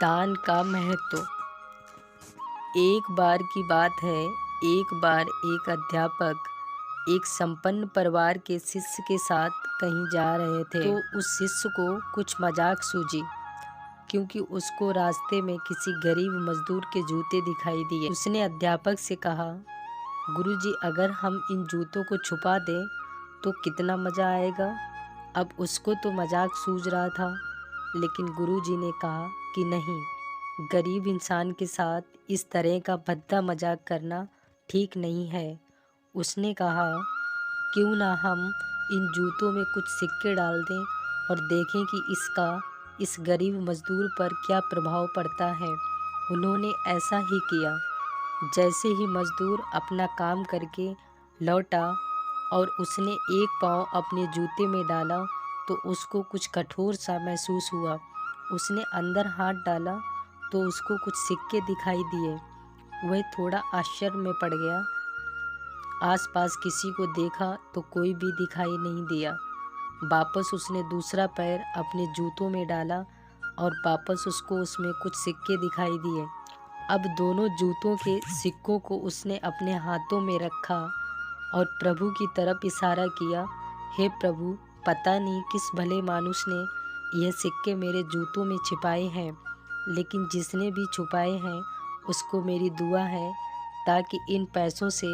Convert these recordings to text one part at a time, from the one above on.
दान का महत्व। एक बार की बात है, एक बार एक अध्यापक एक संपन्न परिवार के शिष्य के साथ कहीं जा रहे थे। तो उस शिष्य को कुछ मजाक सूझी, क्योंकि उसको रास्ते में किसी गरीब मजदूर के जूते दिखाई दिए। उसने अध्यापक से कहा, गुरुजी, अगर हम इन जूतों को छुपा दें तो कितना मज़ा आएगा। अब उसको तो मजाक सूझ रहा था, लेकिन गुरुजी ने कहा कि नहीं, गरीब इंसान के साथ इस तरह का भद्दा मजाक करना ठीक नहीं है। उसने कहा, क्यों ना हम इन जूतों में कुछ सिक्के डाल दें और देखें कि इसका इस गरीब मजदूर पर क्या प्रभाव पड़ता है। उन्होंने ऐसा ही किया। जैसे ही मजदूर अपना काम करके लौटा और उसने एक पाँव अपने जूते में डाला तो उसको कुछ कठोर सा महसूस हुआ। उसने अंदर हाथ डाला तो उसको कुछ सिक्के दिखाई दिए। वह थोड़ा आश्चर्य में पड़ गया। आसपास किसी को देखा तो कोई भी दिखाई नहीं दिया। वापस उसने दूसरा पैर अपने जूतों में डाला और वापस उसको उसमें कुछ सिक्के दिखाई दिए। अब दोनों जूतों के सिक्कों को उसने अपने हाथों में रखा और प्रभु की तरफ इशारा किया, हे प्रभु, पता नहीं किस भले मानुष ने यह सिक्के मेरे जूतों में छिपाए हैं, लेकिन जिसने भी छुपाए हैं उसको मेरी दुआ है, ताकि इन पैसों से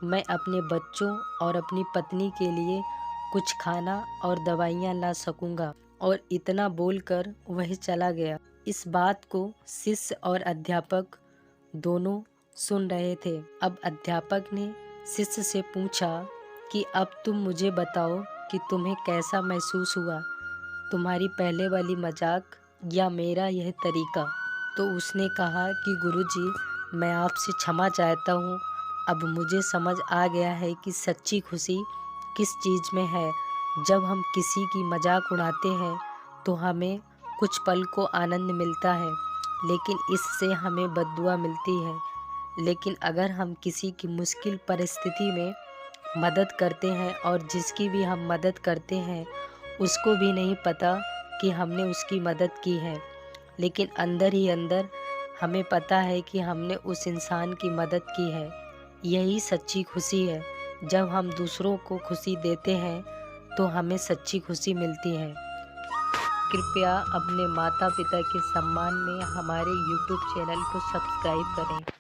मैं अपने बच्चों और अपनी पत्नी के लिए कुछ खाना और दवाइयाँ ला सकूँगा। और इतना बोलकर वह चला गया। इस बात को शिष्य और अध्यापक दोनों सुन रहे थे। अब अध्यापक ने शिष्य से पूछा कि अब तुम मुझे बताओ कि तुम्हें कैसा महसूस हुआ, तुम्हारी पहले वाली मजाक या मेरा यह तरीका। तो उसने कहा कि गुरुजी, मैं आपसे क्षमा चाहता हूँ। अब मुझे समझ आ गया है कि सच्ची खुशी किस चीज़ में है। जब हम किसी की मजाक उड़ाते हैं तो हमें कुछ पल को आनंद मिलता है, लेकिन इससे हमें बद्दुआ मिलती है। लेकिन अगर हम किसी की मुश्किल परिस्थिति में मदद करते हैं और जिसकी भी हम मदद करते हैं उसको भी नहीं पता कि हमने उसकी मदद की है, लेकिन अंदर ही अंदर हमें पता है कि हमने उस इंसान की मदद की है। यही सच्ची खुशी है। जब हम दूसरों को खुशी देते हैं तो हमें सच्ची खुशी मिलती है। कृपया अपने माता पिता के सम्मान में हमारे YouTube चैनल को सब्सक्राइब करें।